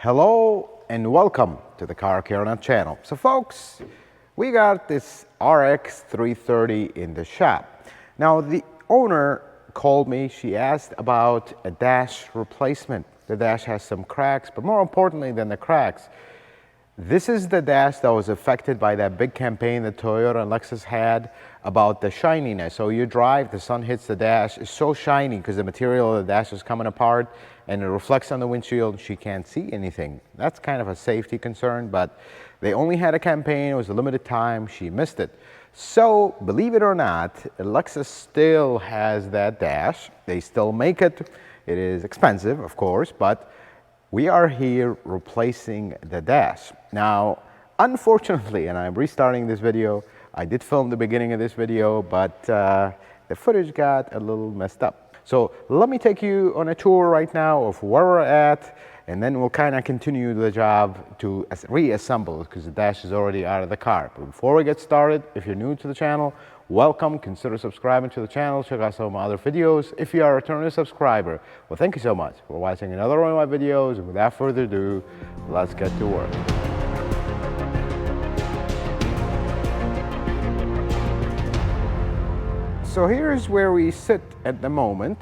Hello and welcome to the Car Care Nut channel. So folks, we got this RX330 in the shop. Now the owner called me, she asked about a dash replacement. The dash has some cracks, but more importantly than the cracks, this is the dash that was affected by that big campaign that Toyota and Lexus had about the shininess. So you drive, the sun hits the dash, it's so shiny because the material of the dash is coming apart and it reflects on the windshield, she can't see anything. That's kind of a safety concern, but they only had a campaign, it was a limited time, she missed it. So, believe it or not, Lexus still has that dash. They still make it. It is expensive, of course, but we are here replacing the dash. Now, unfortunately, and I'm restarting this video, I did film the beginning of this video, but the footage got a little messed up. So let me take you on a tour right now of where we're at, and then we'll kind of continue the job to reassemble it because the dash is already out of the car. But before we get started, if you're new to the channel, welcome. Consider subscribing to the channel. Check out some of my other videos. If you are a returning subscriber, well, thank you so much for watching another one of my videos. And without further ado, let's get to work. So here's where we sit at the moment.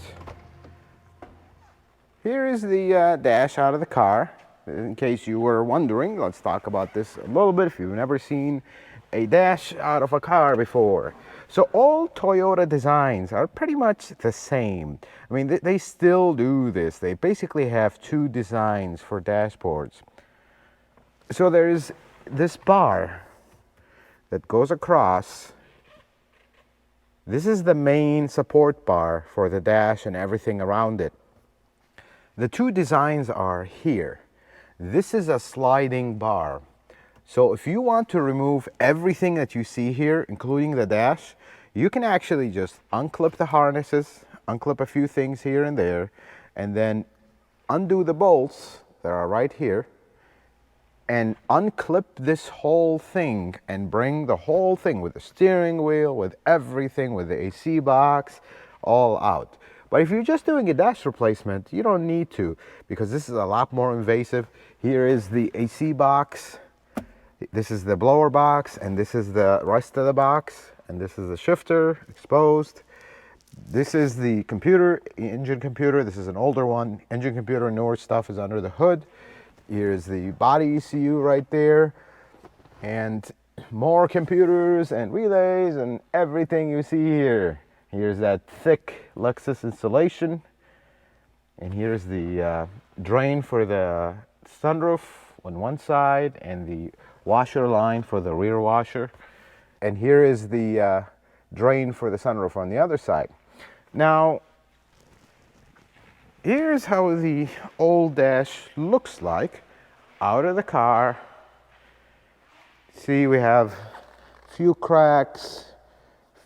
Here is the dash out of the car. In case you were wondering, let's talk about this a little bit if you've never seen a dash out of a car before. So all Toyota designs are pretty much the same. I mean, they still do this. They basically have two designs for dashboards. So there's this bar that goes across. This is the main support bar for the dash and everything around it. The two designs are here. This is a sliding bar. So if you want to remove everything that you see here, including the dash, you can actually just unclip the harnesses, unclip a few things here and there, and then undo the bolts that are right here, and unclip this whole thing and bring the whole thing with the steering wheel, with everything, with the AC box, all out. But if you're just doing a dash replacement, you don't need to, because this is a lot more invasive. Here is the AC box. This is the blower box, and this is the rest of the box, and this is the shifter exposed. This is the computer, engine computer. This is an older one. Engine computer, newer stuff is under the hood. Here's the body ECU right there, and more computers and relays and everything you see here. Here's that thick Lexus insulation, and here's the drain for the sunroof on one side and the washer line for the rear washer, and here is the drain for the sunroof on the other side. Now here's how the old dash looks like out of the car. See, we have few cracks,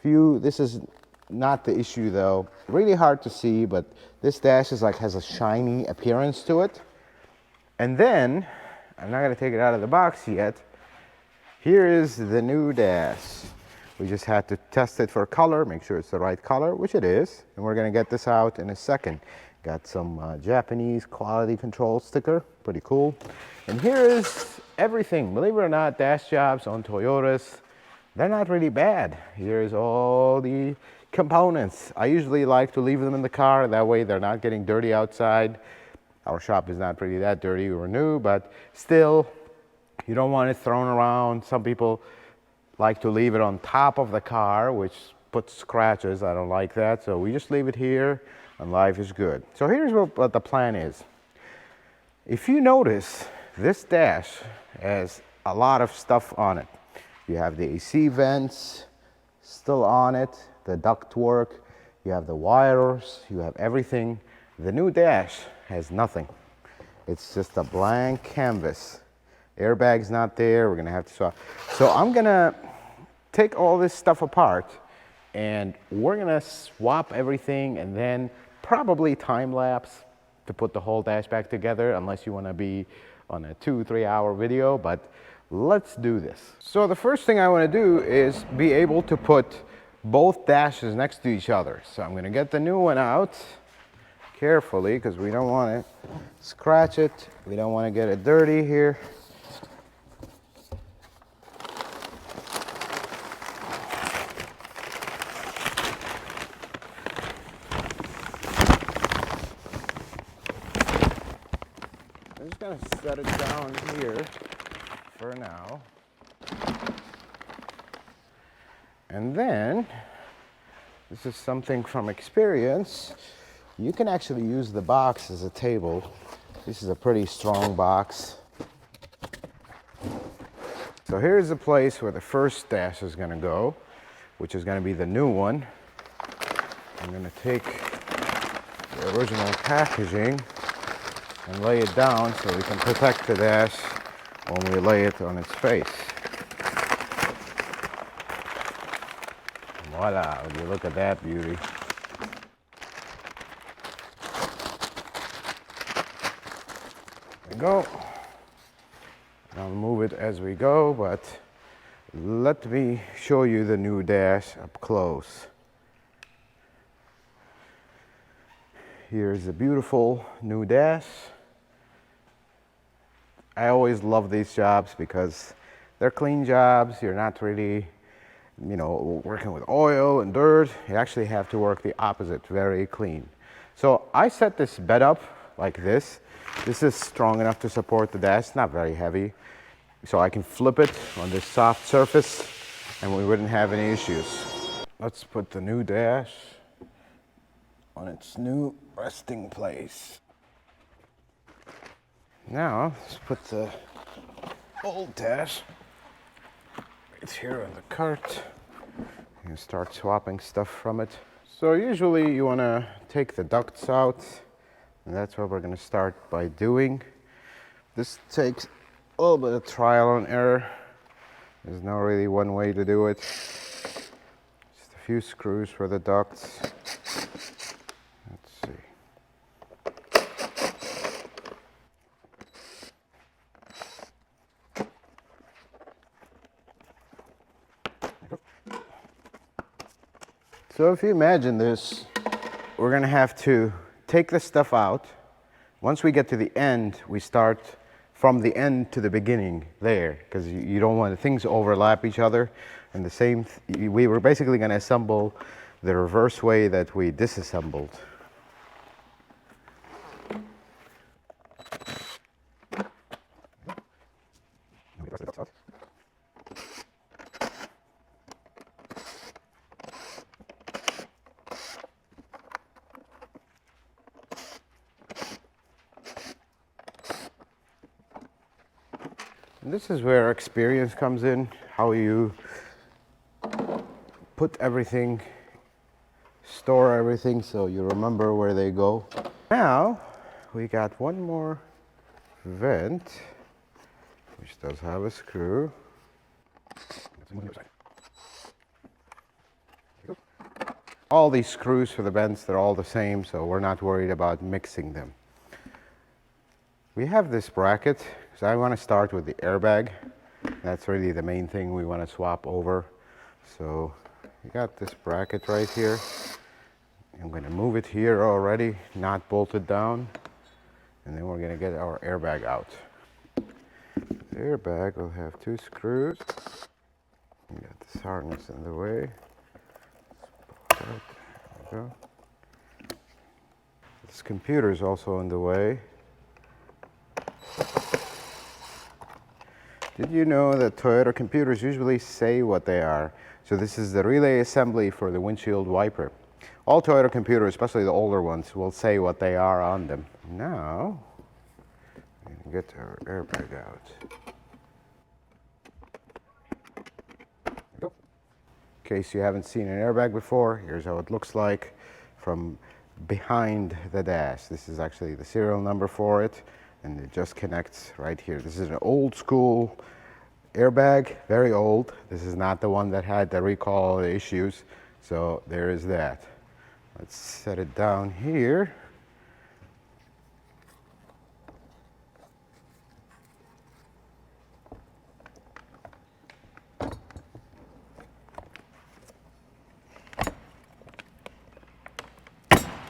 this is not the issue though, really hard to see, but this dash is has a shiny appearance to it. And then I'm not going to take it out of the box yet. Here is the new dash. We just had to test it for color, make sure it's the right color, which it is. And we're going to get this out in a second. Got some Japanese quality control sticker, pretty cool. And here is everything. Believe it or not, dash jobs on Toyotas, they're not really bad. Here's all the components. I usually like to leave them in the car, that way they're not getting dirty outside. Our shop is not really that dirty, we were new, but still, you don't want it thrown around. Some people like to leave it on top of the car, which puts scratches. I don't like that, so we just leave it here and life is good. So here's what the plan is. If you notice, this dash has a lot of stuff on it. You have the AC vents still on it, the duct work, you have the wires, you have everything. The new dash has nothing. It's just a blank canvas. Airbag's not there, we're gonna have to swap. So I'm gonna take all this stuff apart and we're gonna swap everything and then probably time lapse to put the whole dash back together, unless you wanna be on a 2-3 hour video, but let's do this. So the first thing I wanna do is be able to put both dashes next to each other. So I'm gonna get the new one out, carefully because we don't want to scratch it. We don't want to get it dirty here. I'm just going to set it down here for now. And then, this is something from experience, you can actually use the box as a table. This is a pretty strong box. So here's the place where the first dash is going to go, which is going to be the new one. I'm going to take the original packaging and lay it down so we can protect the dash when we lay it on its face. Voila, would you look at that beauty. There we go. I'll move it as we go, but let me show you the new dash up close. Here's a beautiful new dash. I always love these jobs because they're clean jobs. You're not really, working with oil and dirt. You actually have to work the opposite, very clean. So I set this bed up like this. This is strong enough to support the dash, not very heavy. So I can flip it on this soft surface and we wouldn't have any issues. Let's put the new dash on its new resting place. Now, let's put the old dash right here on the cart and start swapping stuff from it. So usually you want to take the ducts out, and that's what we're going to start by doing. This takes a little bit of trial and error. There's not really one way to do it. Just a few screws for the ducts. Let's see. So if you imagine this, we're going to have to take the stuff out. Once we get to the end, we start from the end to the beginning there, because you don't want things to overlap each other. And the same, we were basically going to assemble the reverse way that we disassembled. And this is where experience comes in, how you put everything, store everything so you remember where they go. Now, we got one more vent, which does have a screw. All these screws for the vents, they're all the same, so we're not worried about mixing them. We have this bracket, so I want to start with the airbag. That's really the main thing we want to swap over. So we got this bracket right here. I'm going to move it here already, not bolted down. And then we're going to get our airbag out. The airbag will have two screws. We got this harness in the way. There we go. This computer is also in the way. Did you know that Toyota computers usually say what they are? So this is the relay assembly for the windshield wiper. All Toyota computers, especially the older ones, will say what they are on them. Now, we can get our airbag out. In case you haven't seen an airbag before, here's how it looks like from behind the dash. This is actually the serial number for it, and it just connects right here. This is an old school airbag, very old. This is not the one that had the recall issues, so there is that. Let's set it down here.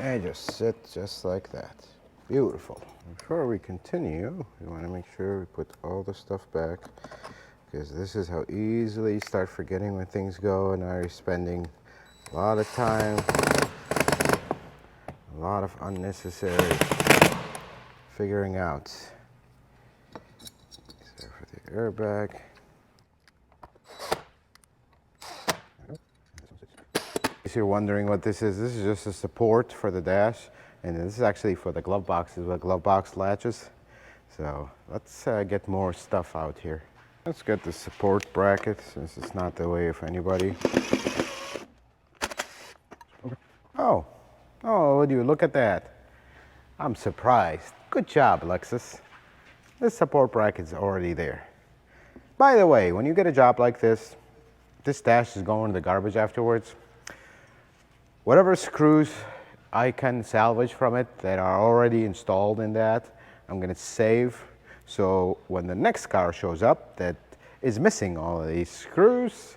And just sit just like that. Beautiful. Before we continue, we want to make sure we put all the stuff back, because this is how easily you start forgetting when things go, and now you're spending a lot of time, a lot of unnecessary figuring out. So for the airbag. If you're wondering what this is just a support for the dash, and this is actually for the glove boxes with glove box latches. So let's get more stuff out here. Let's get the support bracket, since it's not the way of anybody. Oh, would you look at that? I'm surprised. Good job, Lexus. This support bracket's already there. By the way, when you get a job like this, this dash is going to the garbage afterwards. Whatever screws I can salvage from it that are already installed in that, I'm going to save, so when the next car shows up that is missing all of these screws,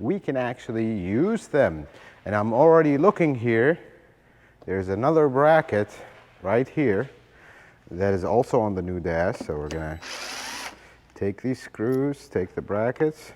we can actually use them. And I'm already looking here. There's another bracket right here that is also on the new dash, so we're going to take these screws, take the brackets.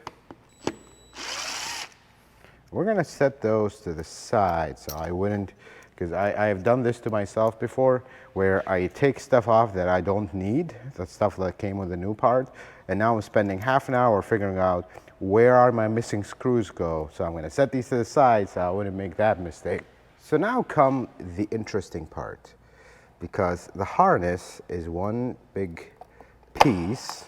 We're going to set those to the side, so I wouldn't, because I have done this to myself before, where I take stuff off that I don't need, the stuff that came with the new part, and now I'm spending half an hour figuring out where are my missing screws go. So I'm going to set these to the side so I wouldn't make that mistake. So now come the interesting part, because the harness is one big piece.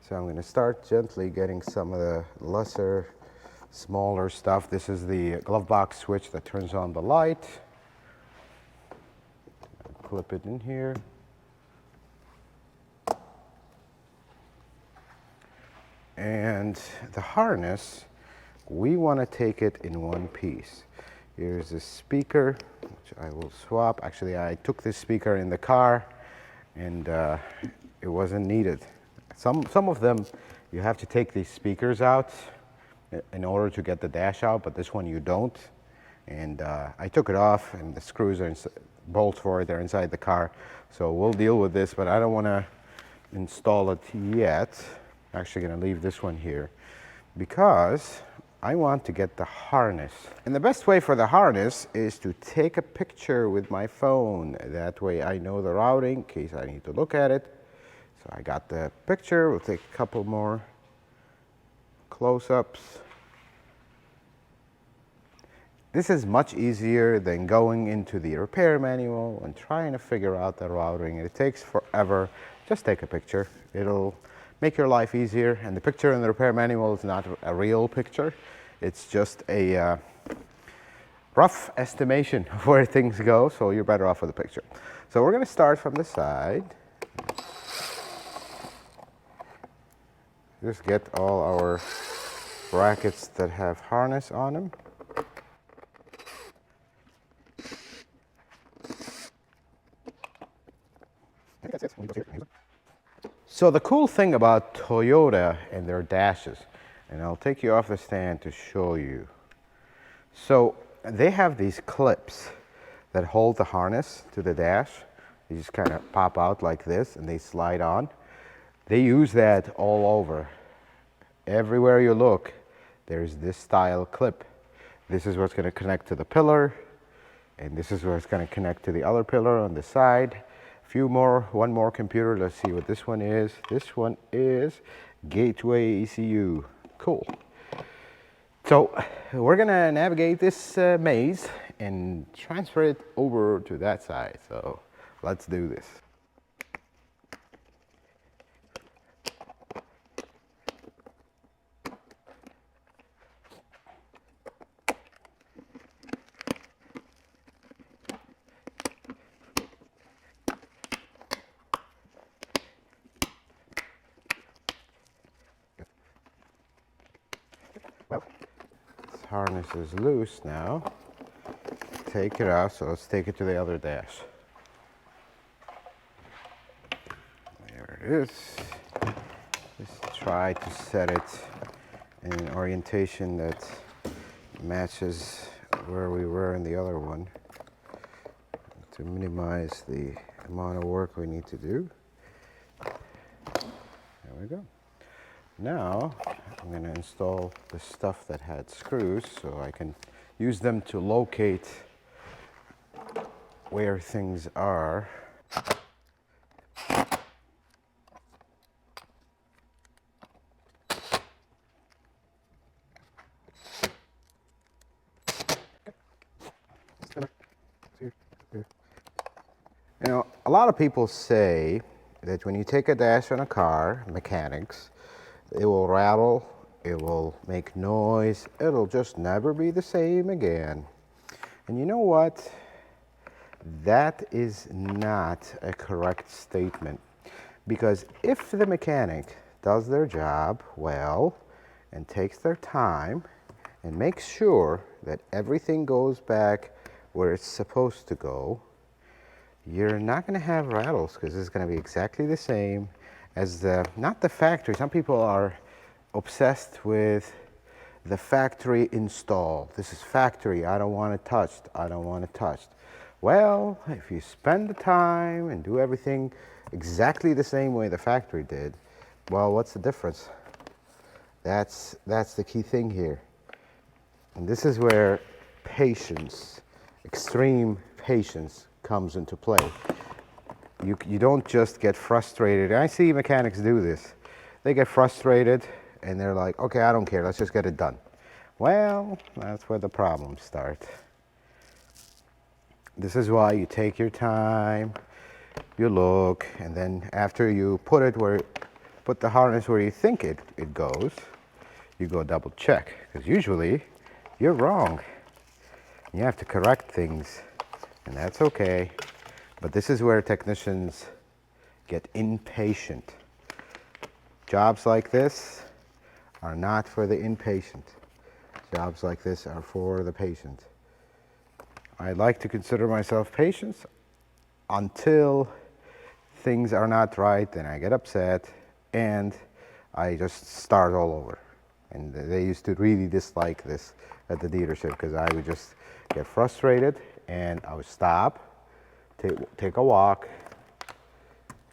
So I'm going to start gently getting some of the lesser, smaller stuff. This is the glove box switch that turns on the light. Clip it in here. And the harness, we want to take it in one piece. Here's the speaker, which I will swap. Actually, I took this speaker in the car, and it wasn't needed. Some of them, you have to take these speakers out in order to get the dash out, but this one you don't. And I took it off, and the screws are bolts for it, they're inside the car. So we'll deal with this, but I don't want to install it yet. I'm actually going to leave this one here because I want to get the harness. And the best way for the harness is to take a picture with my phone. That way I know the routing in case I need to look at it. So I got the picture. We'll take a couple more close-ups. This is much easier than going into the repair manual and trying to figure out the routing. It takes forever. Just take a picture. It'll make your life easier. And the picture in the repair manual is not a real picture. It's just a rough estimation of where things go, so you're better off with a picture. So we're going to start from the side. Just get all our brackets that have harness on them. So the cool thing about Toyota and their dashes, and I'll take you off the stand to show you. So they have these clips that hold the harness to the dash. They just kind of pop out like this and they slide on. They use that all over. Everywhere you look, there's this style clip. This is what's going to connect to the pillar, and this is where it's going to connect to the other pillar on the side. One more computer. Let's see what this one is. This one is Gateway ECU. Cool. So we're gonna navigate this maze and transfer it over to that side. So let's do this. This harness is loose now. Take it out, so let's take it to the other dash. There it is. Just try to set it in an orientation that matches where we were in the other one. to minimize the amount of work we need to do. There we go. Now I'm going to install the stuff that had screws so I can use them to locate where things are. You know, a lot of people say that when you take a dash on a car, mechanics, it will rattle, it will make noise, it'll just never be the same again. And you know what? That is not a correct statement. Because if the mechanic does their job well and takes their time and makes sure that everything goes back where it's supposed to go, you're not going to have rattles because it's going to be exactly the same as not the factory. Some people are obsessed with the factory install. This is factory, I don't want it touched, I don't want it touched. Well, if you spend the time and do everything exactly the same way the factory did, well, what's the difference? That's the key thing here. And this is where patience, extreme patience, comes into play. You don't just get frustrated. I see mechanics do this. They get frustrated and they're like, okay, I don't care, let's just get it done. Well, that's where the problems start. This is why you take your time, you look, and then after you put the harness where you think it goes, you go double check, because usually you're wrong. You have to correct things, and that's okay. But this is where technicians get impatient. Jobs like this are not for the impatient. Jobs like this are for the patient. I like to consider myself patient until things are not right, then I get upset and I just start all over. And they used to really dislike this at the dealership because I would just get frustrated and I would stop, take a walk,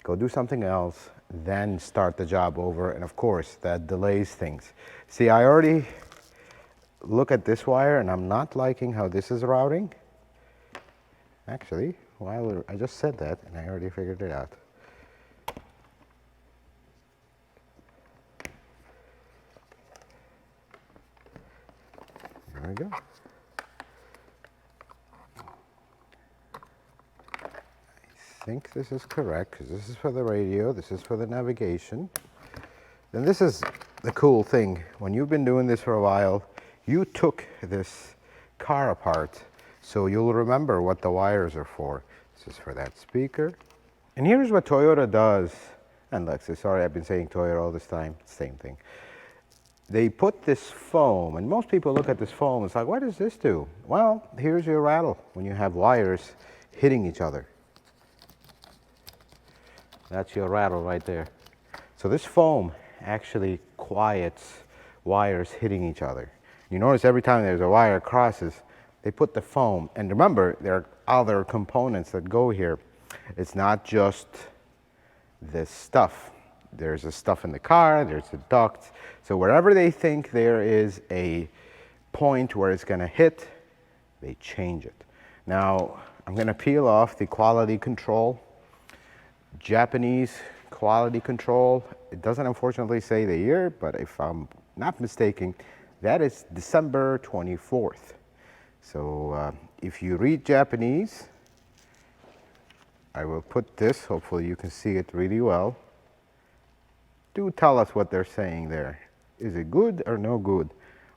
go do something else, then start the job over, and of course that delays things. See, I already look at this wire and I'm not liking how this is routing. Actually, while I just said that and I already figured it out. There we go. I think this is correct because this is for the radio, this is for the navigation. Then this is the cool thing. When you've been doing this for a while, you took this car apart, so you'll remember what the wires are for. This is for that speaker. And here's what Toyota does, and Lexus, sorry, I've been saying Toyota all this time, same thing. They put this foam, and most people look at this foam, it's like, what does this do? Well, here's your rattle when you have wires hitting each other. That's your rattle right there. So this foam actually quiets wires hitting each other. You notice every time there's a wire crosses, they put the foam. And remember, there are other components that go here. It's not just this stuff. There's the stuff in the car, there's the ducts. So wherever they think there is a point where it's gonna hit, they change it. Now, I'm gonna peel off the quality control. Japanese quality control. It doesn't unfortunately say the year, but if I'm not mistaken, that is December 24th. So if you read Japanese, I will put this, hopefully you can see it really well. Do tell us what they're saying there. Is it good or no good?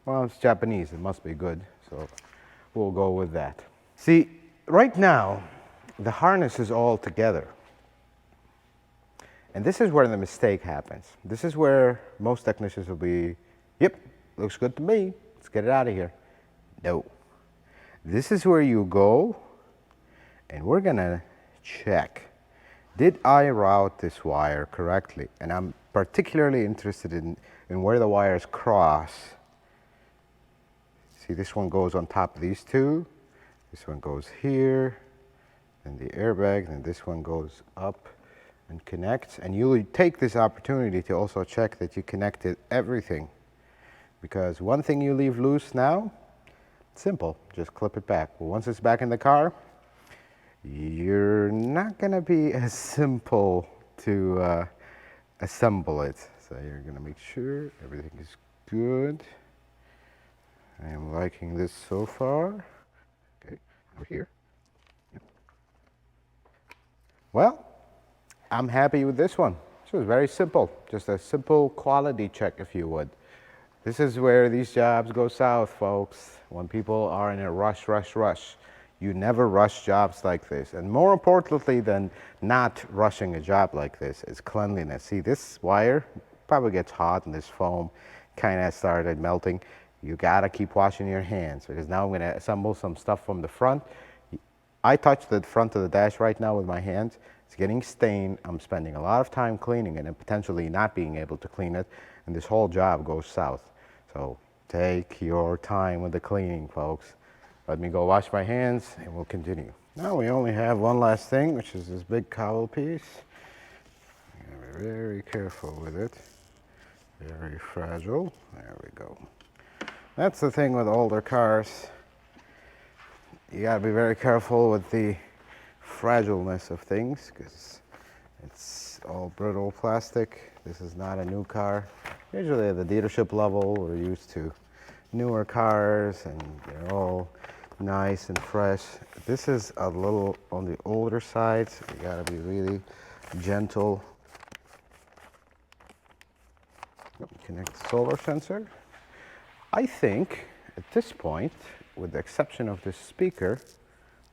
Well, it's Japanese, it must be good, so we'll go with that. See, right now, the harness is all together. And this is where the mistake happens. This is where most technicians will be, yep, looks good to me, let's get it out of here. No. This is where you go, and we're gonna check. Did I route this wire correctly? And I'm particularly interested in where the wires cross. See, this one goes on top of these two. This one goes here. then the airbag, then this one goes up and connects. And you'll take this opportunity to also check that you connected everything, because one thing you leave loose now, simple, just clip it back. But once it's back in the car, you're not gonna be as simple to assemble it. So you're gonna make sure everything is good. I am liking this so far. Okay, over here. Yep. Well, I'm happy with this one. This was very simple, just a simple quality check, if you would. This is where these jobs go south, folks, when people are in a rush. You never rush jobs like this. And more importantly than not rushing a job like this is cleanliness. See, this wire probably gets hot and this foam kind of started melting. You gotta keep washing your hands, because now I'm gonna assemble some stuff from the front. I touched the front of the dash right now with my hands. It's getting stained. I'm spending a lot of time cleaning it and potentially not being able to clean it, and this whole job goes south. So take your time with the cleaning, folks. Let me go wash my hands and we'll continue. Now we only have one last thing, which is this big cowl piece. You gotta be very careful with it. Very fragile. There we go. That's the thing with older cars. You gotta be very careful with the fragileness of things, because it's all brittle plastic. This is not a new car. Usually at the dealership level, we're used to newer cars and they're all nice and fresh. This is a little on the older side, so you gotta be really gentle. Connect the solar sensor. I think at this point, with the exception of this speaker,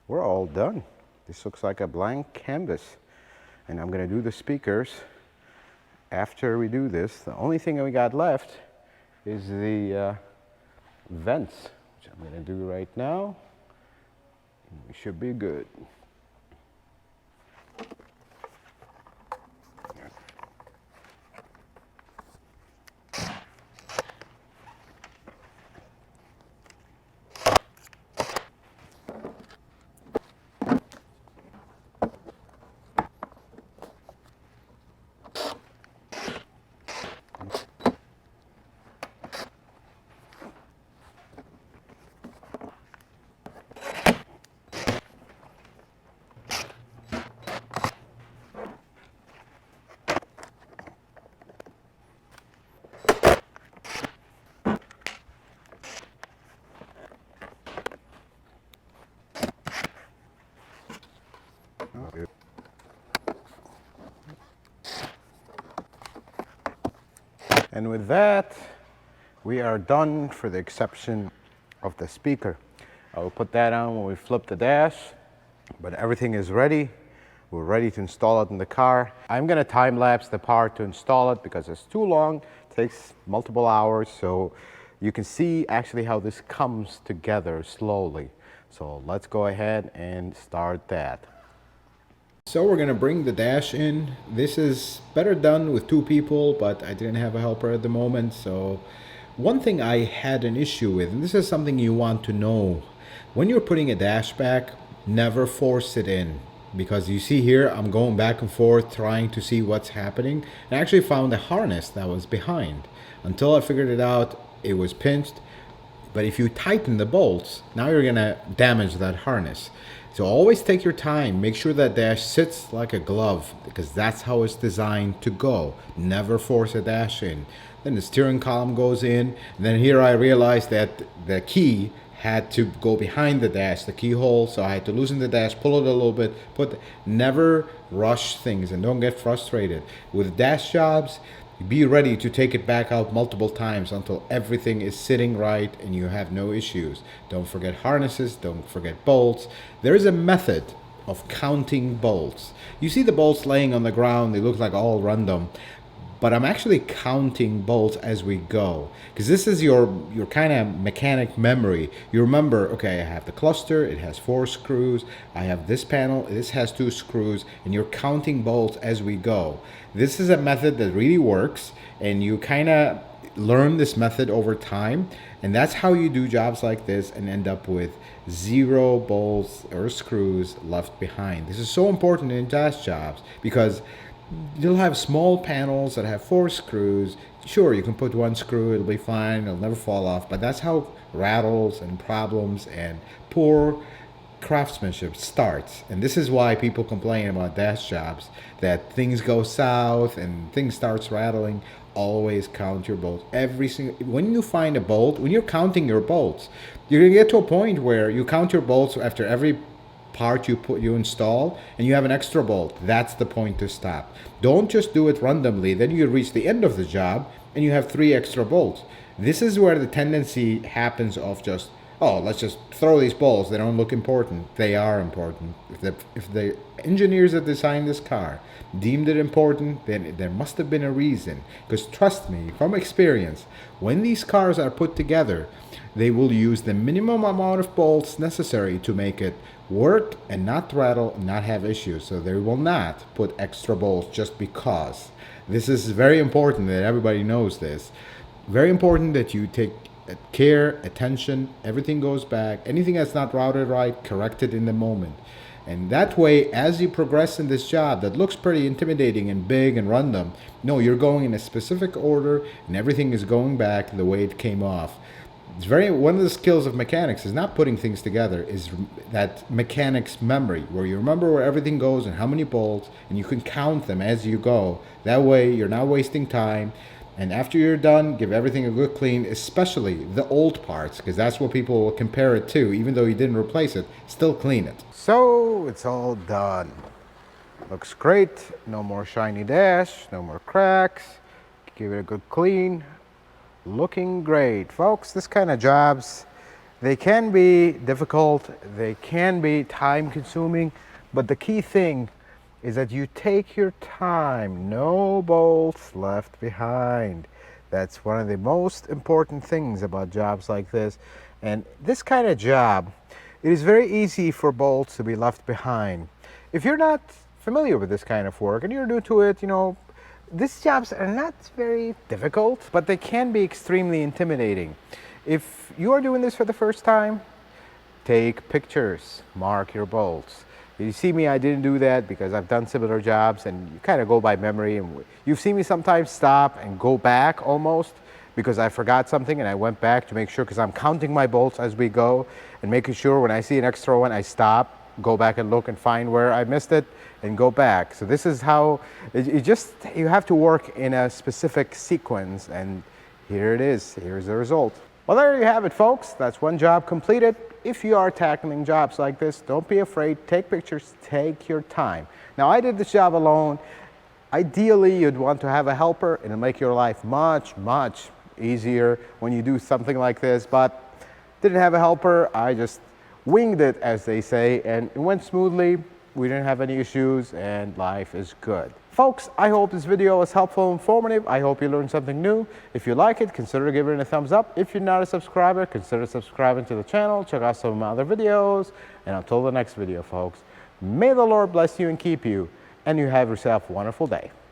we're all done. This looks like a blank canvas. And I'm gonna do the speakers after we do this. The only thing that we got left is the vents, which I'm gonna do right now. We should be good. And with that, we are done for the exception of the speaker. I will put that on when we flip the dash, but everything is ready. We're ready to install it in the car. I'm gonna time lapse the part to install it because it's too long. It takes multiple hours, so you can see actually how this comes together slowly. So let's go ahead and start that. So we're gonna bring the dash in. This is better done with two people, but I didn't have a helper at the moment. So one thing I had an issue with, and this is something you want to know, when you're putting a dash back, never force it in. Because you see here, I'm going back and forth trying to see what's happening. And I actually found a harness that was behind. Until I figured it out, it was pinched. But if you tighten the bolts, now you're gonna damage that harness. So always take your time, make sure that dash sits like a glove, because that's how it's designed to go. Never force a dash in. Then the steering column goes in, and then here I realized that the key had to go behind the dash, the keyhole, so I had to loosen the dash, pull it a little bit, never rush things and don't get frustrated. With dash jobs, be ready to take it back out multiple times until everything is sitting right and you have no issues. Don't forget harnesses, don't forget bolts. There is a method of counting bolts. You see the bolts laying on the ground, they look like all random, but I'm actually counting bolts as we go, because this is your kind of mechanic memory. You remember, okay, I have the cluster, it has 4 screws, I have this panel, this has 2 screws, and you're counting bolts as we go. This is a method that really works, and you kind of learn this method over time, and that's how you do jobs like this and end up with 0 bolts or screws left behind. This is so important in dash jobs because you'll have small panels that have 4 screws. Sure, you can put 1 screw, it'll be fine, it'll never fall off, but that's how rattles and problems and poor craftsmanship starts. And this is why people complain about dash jobs, that things go south and things starts rattling. Always count your bolts. Every single, when you find a bolt, when you're counting your bolts, you're gonna get to a point where you count your bolts after every part you install, and you have an extra bolt. That's the point to stop. Don't just do it randomly, then you reach the end of the job and you have 3 extra bolts. This is where the tendency happens of just, oh, let's just throw these bolts, they don't look important. They are important. If the engineers that designed this car deemed it important, then there must have been a reason. Because trust me, from experience, when these cars are put together, they will use the minimum amount of bolts necessary to make it work and not rattle and not have issues. So they will not put extra bolts just because. This is very important that everybody knows this. Very important that you take care, attention, everything goes back. Anything that's not routed right, correct it in the moment. And that way, as you progress in this job that looks pretty intimidating and big and random, no, you're going in a specific order and everything is going back the way it came off. It's one of the skills of mechanics is not putting things together, is that mechanics memory, where you remember where everything goes and how many bolts, and you can count them as you go. That way you're not wasting time. And after you're done, give everything a good clean, especially the old parts, because that's what people will compare it to. Even though you didn't replace it, still clean it. So it's all done. Looks great. No more shiny dash, no more cracks. Give it a good clean. Looking great. Folks, this kind of jobs, they can be difficult, they can be time consuming, but the key thing is that you take your time. No bolts left behind. That's one of the most important things about jobs like this. And this kind of job, it is very easy for bolts to be left behind. If you're not familiar with this kind of work and you're new to it, you know, these jobs are not very difficult, but they can be extremely intimidating. If you are doing this for the first time, take pictures, mark your bolts. You see me, I didn't do that because I've done similar jobs and you kind of go by memory. And you've seen me sometimes stop and go back almost because I forgot something and I went back to make sure, because I'm counting my bolts as we go and making sure when I see an extra one, I stop, go back and look and find where I missed it and go back. So this is how you have to work in a specific sequence, and here it is. Here's the result. Well, there you have it, folks. That's one job completed. If you are tackling jobs like this, don't be afraid. Take pictures, take your time. Now, I did this job alone. Ideally, you'd want to have a helper. It'll make your life much, much easier when you do something like this, but didn't have a helper. I just winged it, as they say, and it went smoothly. We didn't have any issues and life is good. Folks, I hope this video was helpful and informative. I hope you learned something new. If you like it, consider giving it a thumbs up. If you're not a subscriber, consider subscribing to the channel. Check out some of my other videos. And until the next video, folks, may the Lord bless you and keep you, and you have yourself a wonderful day.